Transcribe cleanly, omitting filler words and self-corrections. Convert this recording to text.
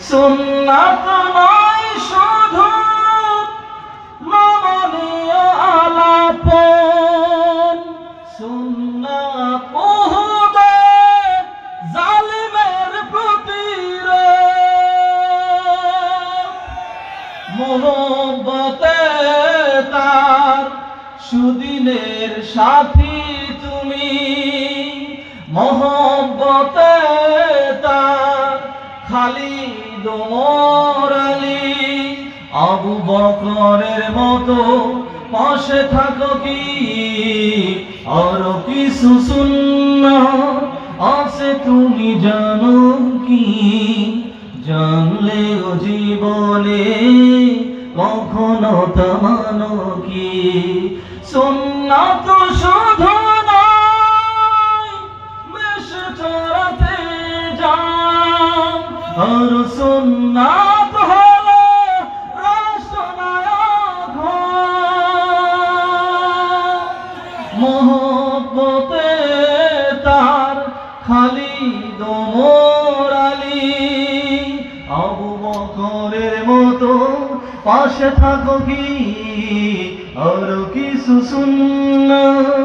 সুন্নাত নয় শুধু নমনীয় আলাপন, সুন্নাত উহুদের জালিমের প্রতিরোধ। মোহব্বতে তার সুদিনের সাথী তুমি, মোহব্বতে তার খালিদ ওমর আলী আবু বকরের মতো পাশে থাকো কি? আরো কিছু সুন্নাত আছে তুমি জানো কি? জানলেও জীবনে কখনো তা মানো কি? সুন্নাত শুধু নয় বেশ চড়াতে যাও, আর সুন্নাত হলো রাষ্ট্রনায়ক মোহব্বতে তার খালিদ ওমর আলী আবু বকরের মতো পাশে থাকো কি? আর কিছু সুন্নাত